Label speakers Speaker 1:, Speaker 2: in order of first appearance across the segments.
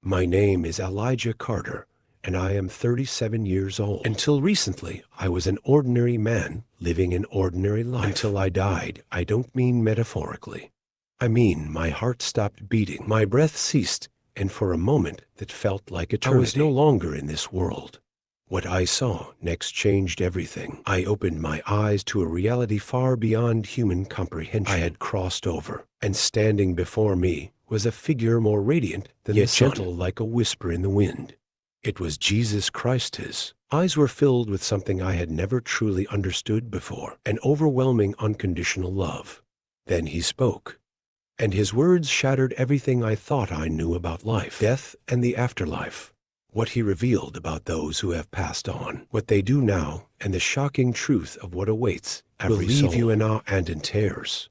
Speaker 1: My name is Elijah Carter, and I am 37 years old. Until recently, I was an ordinary man living an ordinary life. Until I died, I don't mean metaphorically. I mean my heart stopped beating, my breath ceased, and for a moment that felt like eternity. I was no longer in this world. What I saw next changed everything. I opened my eyes to a reality far beyond human comprehension. I had crossed over, and standing before me was a figure more radiant than the sun, gentle like a whisper in the wind. It was Jesus Christ. His eyes were filled with something I had never truly understood before, an overwhelming unconditional love. Then he spoke, and his words shattered everything I thought I knew about life, death, and the afterlife. What he revealed about those who have passed on, what they do now, and the shocking truth of what awaits every soul will leave you in awe and in tears.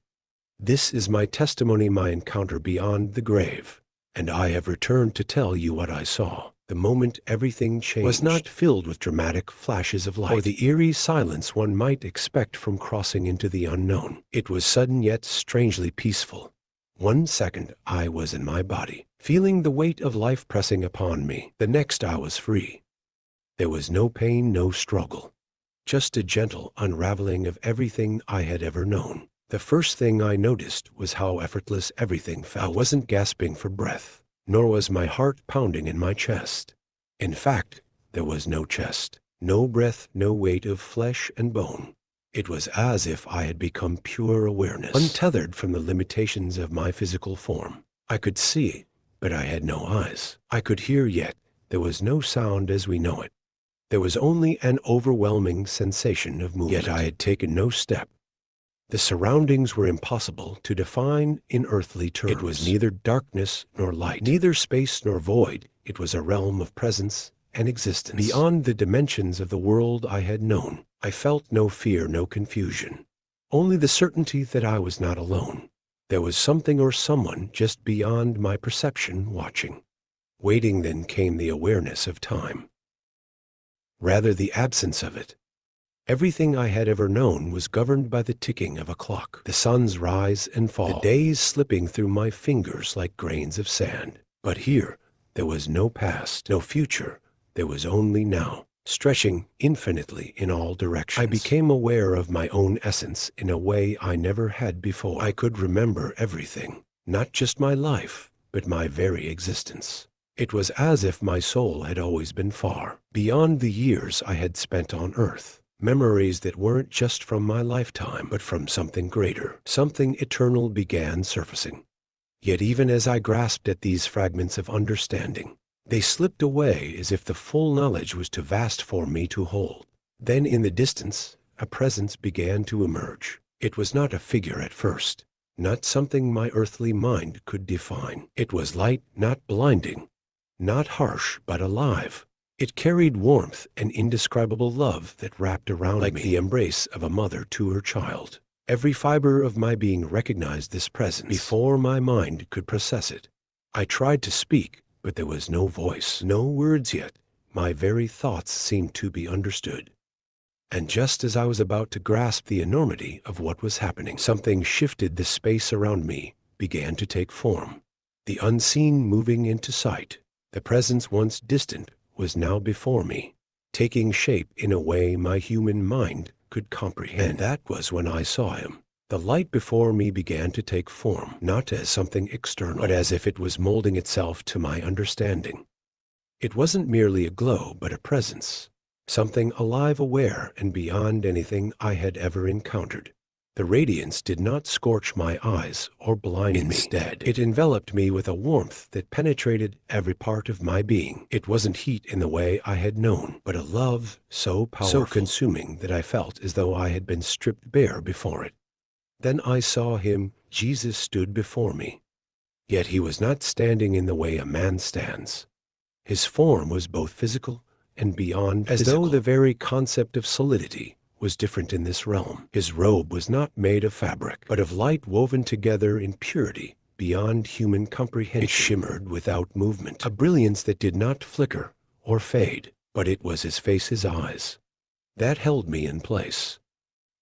Speaker 1: This is my testimony, my encounter beyond the grave, and I have returned to tell you what I saw. The moment everything changed was not filled with dramatic flashes of light or the eerie silence one might expect from crossing into the unknown. It was sudden yet strangely peaceful. 1 second I was in my body, feeling the weight of life pressing upon me. The next I was free. There was no pain, no struggle, just a gentle unraveling of everything I had ever known. The first thing I noticed was how effortless everything felt. I wasn't gasping for breath, nor was my heart pounding in my chest. In fact, there was no chest, no breath, no weight of flesh and bone. It was as if I had become pure awareness, untethered from the limitations of my physical form. I could see, but I had no eyes. I could hear, yet there was no sound as we know it. There was only an overwhelming sensation of movement. Yet I had taken no step. The surroundings were impossible to define in earthly terms. It was neither darkness nor light, neither space nor void. It was a realm of presence and existence beyond the dimensions of the world I had known. I felt no fear, no confusion, only the certainty that I was not alone. There was something or someone just beyond my perception watching, waiting. Then came the awareness of time, rather the absence of it. Everything I had ever known was governed by the ticking of a clock, the sun's rise and fall, the days slipping through my fingers like grains of sand. But here, there was no past, no future. There was only now, stretching infinitely in all directions. I became aware of my own essence in a way I never had before. I could remember everything, not just my life, but my very existence. It was as if my soul had always been far, beyond the years I had spent on earth. Memories that weren't just from my lifetime, but from something greater, something eternal began surfacing. Yet even as I grasped at these fragments of understanding, they slipped away as if the full knowledge was too vast for me to hold. Then in the distance, a presence began to emerge. It was not a figure at first, not something my earthly mind could define. It was light, not blinding, not harsh, but alive. It carried warmth and indescribable love that wrapped around me like the embrace of a mother to her child. Every fiber of my being recognized this presence before my mind could process it. I tried to speak, but there was no voice, no words yet. My very thoughts seemed to be understood. And just as I was about to grasp the enormity of what was happening, something shifted. The space around me began to take form, the unseen moving into sight. The presence once distant was now before me, taking shape in a way my human mind could comprehend. And that was when I saw him. The light before me began to take form, not as something external, but as if it was molding itself to my understanding. It wasn't merely a glow, but a presence, something alive, aware, and beyond anything I had ever encountered. The radiance did not scorch my eyes or blind me. Instead, it enveloped me with a warmth that penetrated every part of my being. It wasn't heat in the way I had known, but a love so powerful, so consuming, that I felt as though I had been stripped bare before it. Then I saw him. Jesus stood before me. Yet he was not standing in the way a man stands. His form was both physical and beyond physical, as though the very concept of solidity was different in this realm. His robe was not made of fabric, but of light woven together in purity beyond human comprehension. It shimmered without movement, a brilliance that did not flicker or fade, but it was his face, his eyes, that held me in place.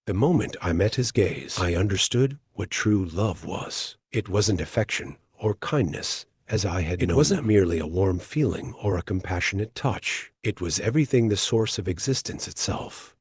Speaker 1: The moment I met his gaze, I understood what true love was. It wasn't affection or kindness as I had known them. It wasn't merely a warm feeling or a compassionate touch. It was everything, the source of existence itself.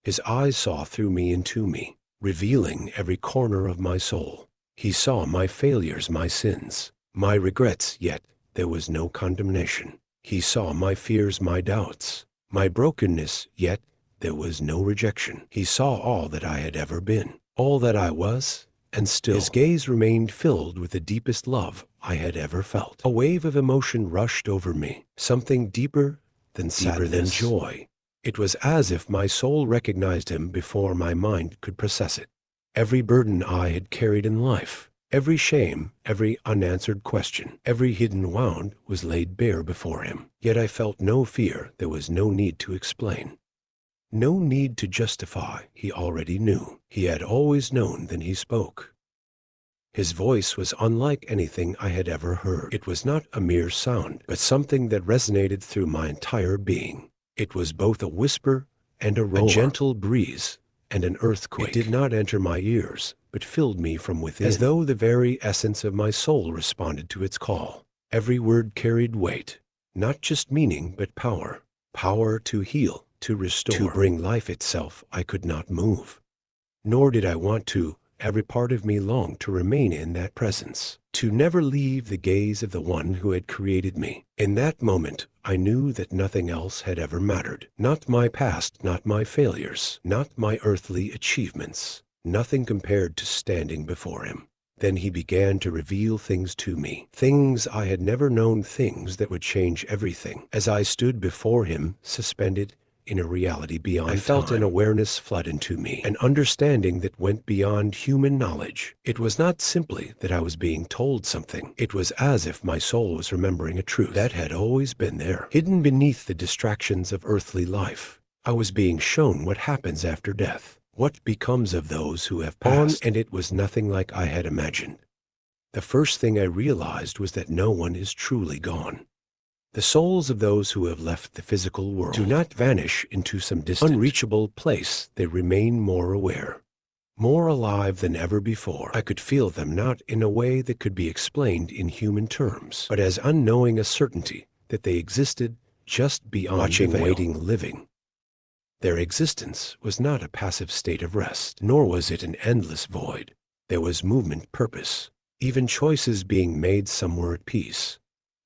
Speaker 1: His eyes saw through me into me, revealing every corner of my soul. He saw my failures, my sins, my regrets, yet there was no condemnation. He saw my fears, my doubts, my brokenness, yet there was no rejection. He saw all that I had ever been, all that I was, and still. His gaze remained filled with the deepest love I had ever felt. A wave of emotion rushed over me, something deeper than sadness, deeper than joy. It was as if my soul recognized him before my mind could process it. Every burden I had carried in life, every shame, every unanswered question, every hidden wound was laid bare before him. Yet I felt no fear. There was no need to explain, no need to justify. He already knew. He had always known. Then he spoke. His voice was unlike anything I had ever heard. It was not a mere sound, but something that resonated through my entire being. It was both a whisper and a roar, a gentle breeze and an earthquake. It did not enter my ears, but filled me from within, as though the very essence of my soul responded to its call. Every word carried weight, not just meaning, but power. Power to heal, to restore, to bring life itself. I could not move, nor did I want to. Every part of me longed to remain in that presence, to never leave the gaze of the one who had created me. In that moment, I knew that nothing else had ever mattered. Not my past, not my failures, not my earthly achievements. Nothing compared to standing before him. Then he began to reveal things to me, things I had never known, things that would change everything. As I stood before him, suspended in a reality beyond time, I felt an awareness flood into me, an understanding that went beyond human knowledge. It was not simply that I was being told something. It was as if my soul was remembering a truth that had always been there, hidden beneath the distractions of earthly life. I was being shown what happens after death, what becomes of those who have passed, and it was nothing like I had imagined. The first thing I realized was that no one is truly gone. The souls of those who have left the physical world do not vanish into some distant, unreachable place. They remain more aware, more alive than ever before. I could feel them, not in a way that could be explained in human terms, but as unknowing a certainty that they existed just beyond watching, the veil, waiting, living. Their existence was not a passive state of rest, nor was it an endless void. There was movement, purpose, even choices being made. Some were at peace,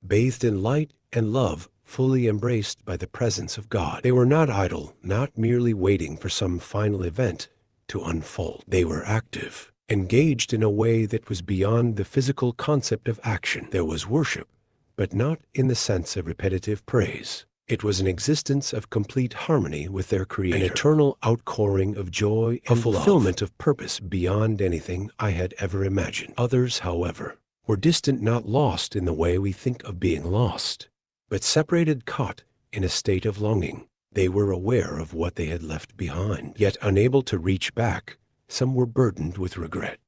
Speaker 1: bathed in light and love, fully embraced by the presence of God. They were not idle, not merely waiting for some final event to unfold. They were active, engaged in a way that was beyond the physical concept of action. There was worship, but not in the sense of repetitive praise. It was an existence of complete harmony with their Creator, an eternal outpouring of joy and a fulfillment of purpose beyond anything I had ever imagined. Others, however, were distant, not lost in the way we think of being lost, but separated, caught in a state of longing. They were aware of what they had left behind, yet unable to reach back. Some were burdened with regret,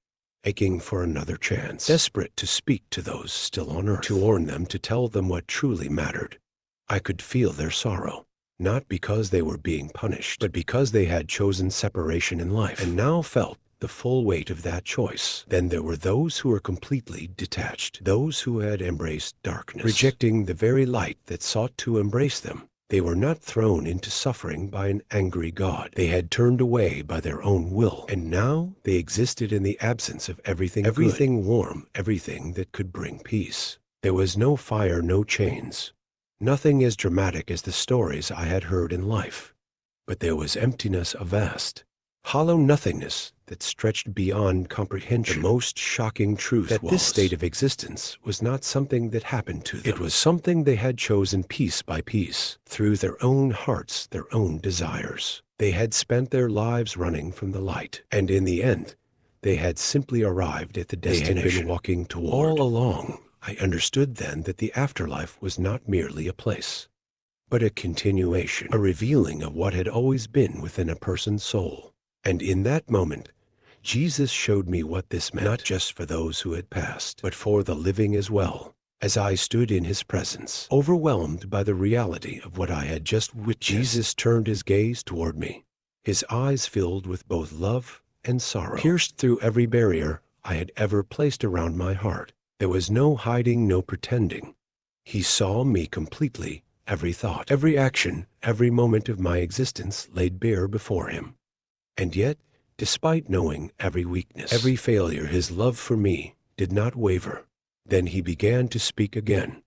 Speaker 1: aching for another chance, desperate to speak to those still on earth, to warn them, to tell them what truly mattered. I could feel their sorrow, not because they were being punished, but because they had chosen separation in life, and now felt the full weight of that choice. Then there were those who were completely detached, those who had embraced darkness, rejecting the very light that sought to embrace them. They were not thrown into suffering by an angry God. They had turned away by their own will, and now they existed in the absence of everything good, warm, everything that could bring peace. There was no fire, no chains, nothing as dramatic as the stories I had heard in life. But there was emptiness, a vast, hollow nothingness that stretched beyond comprehension. The most shocking truth that this state of existence was not something that happened to them. It was something they had chosen piece by piece, through their own hearts, their own desires. They had spent their lives running from the light, and in the end, they had simply arrived at the destination they had been walking toward. All along, I understood then that the afterlife was not merely a place, but a continuation, a revealing of what had always been within a person's soul. And in that moment, Jesus showed me what this meant, not just for those who had passed, but for the living as well. As I stood in his presence, overwhelmed by the reality of what I had just witnessed, Jesus turned his gaze toward me, his eyes filled with both love and sorrow, pierced through every barrier I had ever placed around my heart. There was no hiding, no pretending. He saw me completely, every thought, every action, every moment of my existence laid bare before him. And yet, despite knowing every weakness, every failure, his love for me did not waver. Then he began to speak again.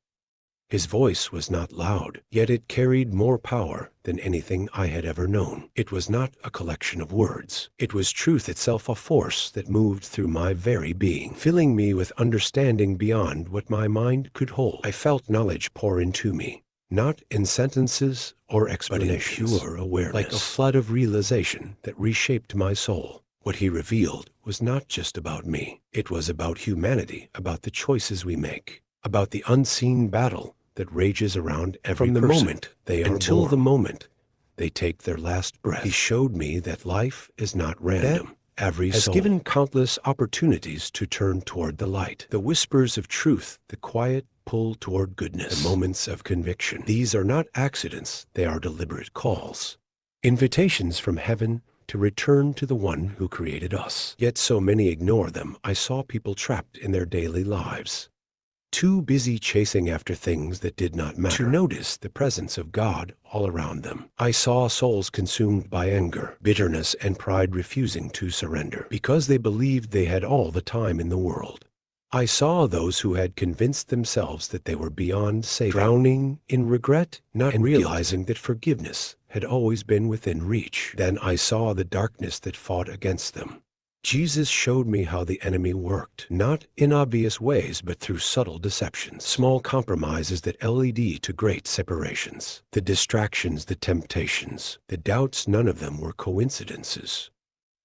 Speaker 1: His voice was not loud, yet it carried more power than anything I had ever known. It was not a collection of words. It was truth itself, a force that moved through my very being, filling me with understanding beyond what my mind could hold. I felt knowledge pour into me, not in sentences or explanations, but in pure awareness, like a flood of realization that reshaped my soul. What he revealed was not just about me. It was about humanity, about the choices we make, about the unseen battle that rages around every person. From the moment they are until born, the moment they take their last breath. He showed me that life is not random. Every soul has given countless opportunities to turn toward the light. The whispers of truth, the quiet pull toward goodness, the moments of conviction. These are not accidents, they are deliberate calls. Invitations from heaven to return to the one who created us. Yet so many ignore them. I saw people trapped in their daily lives, too busy chasing after things that did not matter to notice the presence of God all around them. I saw souls consumed by anger, bitterness, and pride, refusing to surrender because they believed they had all the time in the world. I saw those who had convinced themselves that they were beyond saving, drowning in regret, not realizing that forgiveness had always been within reach. Then I saw the darkness that fought against them. Jesus showed me how the enemy worked, not in obvious ways, but through subtle deceptions, small compromises that led to great separations. The distractions, the temptations, the doubts, none of them were coincidences.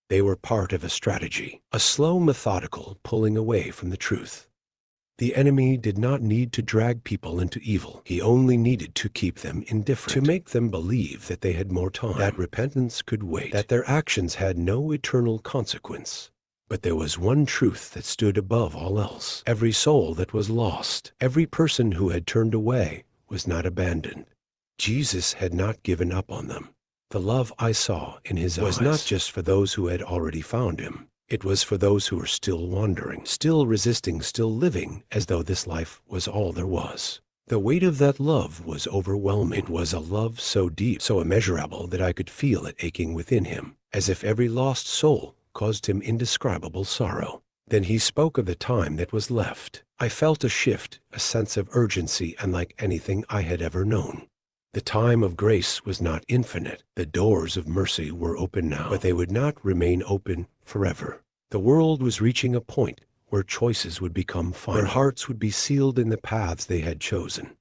Speaker 1: They were part of a strategy, a slow, methodical pulling away from the truth. The enemy did not need to drag people into evil. He only needed to keep them indifferent, to make them believe that they had more time, that repentance could wait, that their actions had no eternal consequence. But there was one truth that stood above all else. Every soul that was lost, every person who had turned away, was not abandoned. Jesus had not given up on them. The love I saw in his eyes was not just for those who had already found him. It was for those who were still wandering, still resisting, still living as though this life was all there was. The weight of that love was overwhelming. It was a love so deep, so immeasurable, that I could feel it aching within him, as if every lost soul caused him indescribable sorrow. Then he spoke of the time that was left. I felt a shift, a sense of urgency unlike anything I had ever known. The time of grace was not infinite. The doors of mercy were open now, but they would not remain open forever. The world was reaching a point where choices would become final, where hearts would be sealed in the paths they had chosen.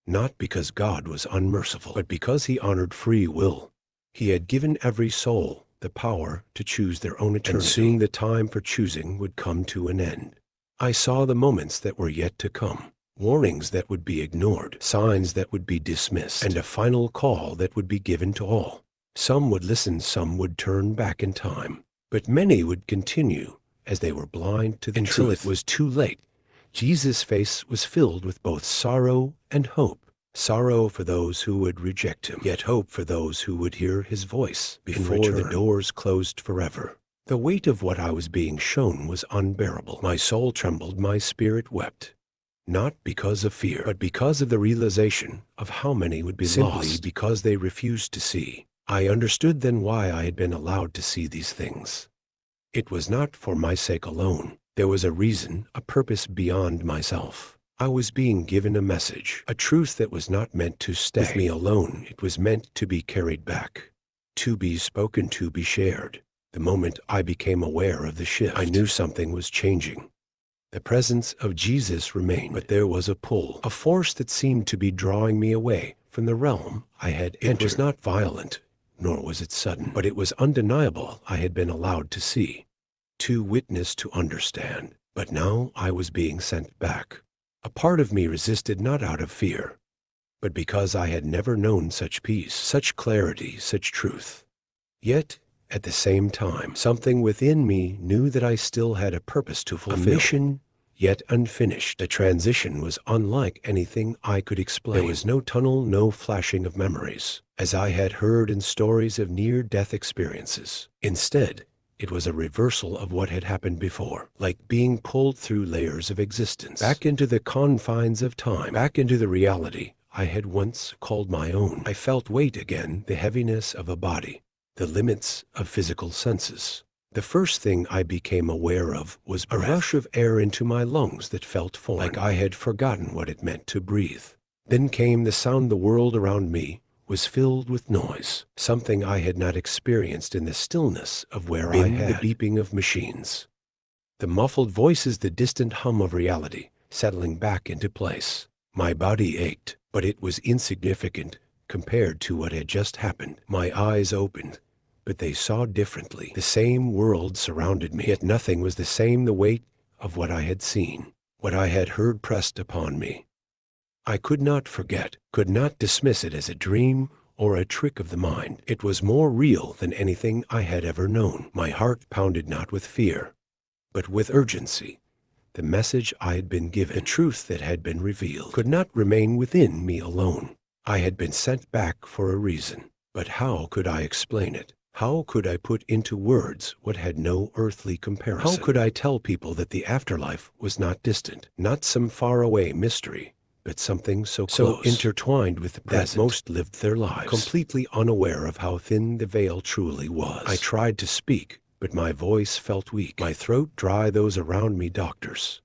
Speaker 1: Not because God was unmerciful, but because he honored free will. He had given every soul the power to choose their own eternity, and soon the time for choosing would come to an end. I saw the moments that were yet to come. Warnings that would be ignored, signs that would be dismissed, and a final call that would be given to all. Some would listen, some would turn back in time, but many would continue as they were blind to the truth. Until it was too late, Jesus' face was filled with both sorrow and hope. Sorrow for those who would reject him, yet hope for those who would hear his voice before the doors closed forever. The weight of what I was being shown was unbearable. My soul trembled, my spirit wept. Not because of fear, but because of the realization of how many would be simply lost because they refused to see. I understood then why I had been allowed to see these things. It was not for my sake alone. There was a reason, a purpose beyond myself. I was being given a message, a truth that was not meant to stay with me alone. It was meant to be carried back, to be spoken, to be shared. The moment I became aware of the shift, I knew something was changing. The presence of Jesus remained, but there was a pull, a force that seemed to be drawing me away from the realm I had entered. It was not violent, nor was it sudden, but it was undeniable. I had been allowed to see, to witness, to understand. But now I was being sent back. A part of me resisted, not out of fear, but because I had never known such peace, such clarity, such truth. Yet, at the same time, something within me knew that I still had a purpose to fulfill, a mission yet unfinished. The transition was unlike anything I could explain. There was no tunnel, no flashing of memories, as I had heard in stories of near-death experiences. Instead, It was a reversal of what had happened before, like being pulled through layers of existence, back into the confines of time, back into the reality I had once called my own. I felt weight again, the heaviness of a body, the limits of physical senses. The first thing I became aware of was a rush of air into my lungs that felt foreign, like I had forgotten what it meant to breathe. Then came the sound. The world around me was filled with noise, something I had not experienced in the stillness of where I had. The beeping of machines, the muffled voices, the distant hum of reality settling back into place. My body ached, but it was insignificant compared to what had just happened. My eyes opened, but they saw differently. The same world surrounded me, yet nothing was the same. The weight of what I had seen, what I had heard pressed upon me. I could not forget, could not dismiss it as a dream or a trick of the mind. It was more real than anything I had ever known. My heart pounded not with fear, but with urgency. The message I had been given, the truth that had been revealed, could not remain within me alone. I had been sent back for a reason, but how could I explain it? How could I put into words what had no earthly comparison? How could I tell people that the afterlife was not distant, not some faraway mystery, but something so close, so intertwined with the present, that most lived their lives completely unaware of how thin the veil truly was? I tried to speak, but my voice felt weak, my throat dry. Those around me, doctors,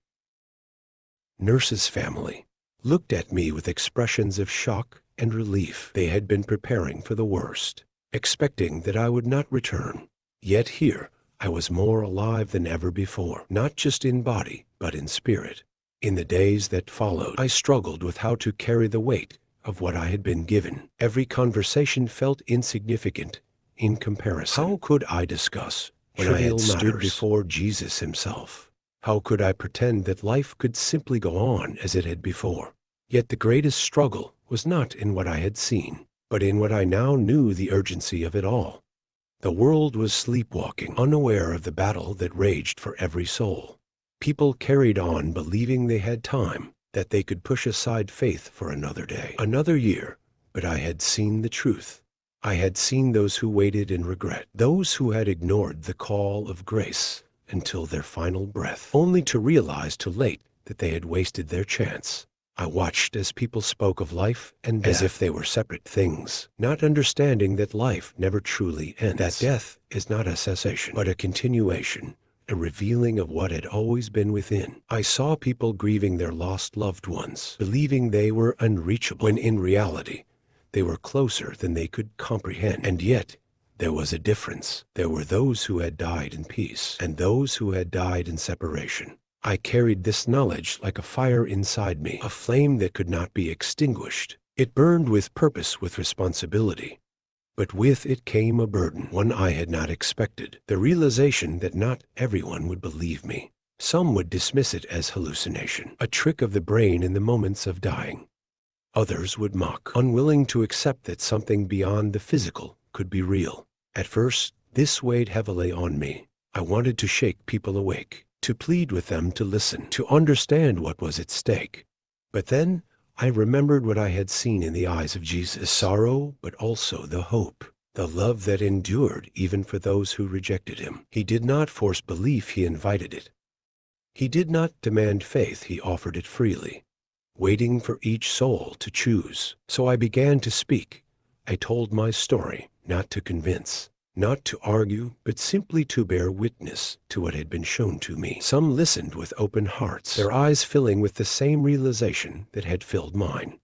Speaker 1: nurses, family, looked at me with expressions of shock and relief. They had been preparing for the worst, expecting that I would not return. Yet here I was more alive than ever before, not just in body, but in spirit. In the days that followed, I struggled with how to carry the weight of what I had been given. Every conversation felt insignificant in comparison. How could I discuss when I had stood before Jesus himself? How could I pretend that life could simply go on as it had before? Yet the greatest struggle was not in what I had seen, but in what I now knew, the urgency of it all. The world was sleepwalking, unaware of the battle that raged for every soul. People carried on believing they had time, that they could push aside faith for another day, another year. But I had seen the truth. I had seen those who waited in regret, those who had ignored the call of grace until their final breath, only to realize too late that they had wasted their chance. I watched as people spoke of life and death as if they were separate things, not understanding that life never truly ends, that death is not a cessation, but a continuation, a revealing of what had always been within. I saw people grieving their lost loved ones, believing they were unreachable, when in reality, they were closer than they could comprehend. And yet, there was a difference. There were those who had died in peace, and those who had died in separation. I carried this knowledge like a fire inside me, a flame that could not be extinguished. It burned with purpose, with responsibility. But with it came a burden, one I had not expected, the realization that not everyone would believe me. Some would dismiss it as hallucination, a trick of the brain in the moments of dying. Others would mock, unwilling to accept that something beyond the physical could be real. At first, this weighed heavily on me. I wanted to shake people awake, to plead with them to listen, to understand what was at stake. But then I remembered what I had seen in the eyes of Jesus, the sorrow, but also the hope, the love that endured even for those who rejected him. He did not force belief, he invited it. He did not demand faith, he offered it freely, waiting for each soul to choose. So I began to speak. I told my story, not to convince, not to argue, but simply to bear witness to what had been shown to me. Some listened with open hearts, their eyes filling with the same realization that had filled mine.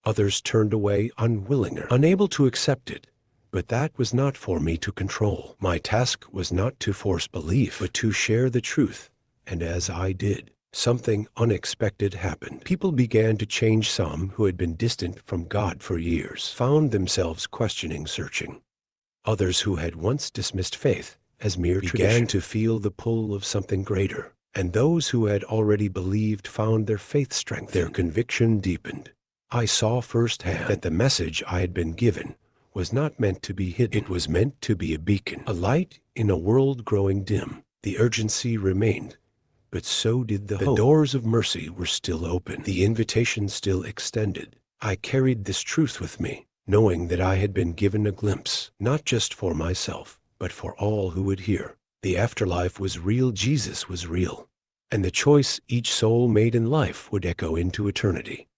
Speaker 1: Others turned away, unwilling or unable to accept it. But that was not for me to control. My task was not to force belief, but to share the truth. And as I did, something unexpected happened. People began to change. Some who had been distant from God for years found themselves questioning, searching. Others who had once dismissed faith as mere tradition began to feel the pull of something greater. And those who had already believed found their faith strengthened, their conviction deepened. I saw firsthand that the message I had been given was not meant to be hidden. It was meant to be a beacon, a light in a world growing dim. The urgency remained, but so did the hope. The doors of mercy were still open, the invitation still extended. I carried this truth with me, knowing that I had been given a glimpse, not just for myself, but for all who would hear. The afterlife was real, Jesus was real, and the choice each soul made in life would echo into eternity.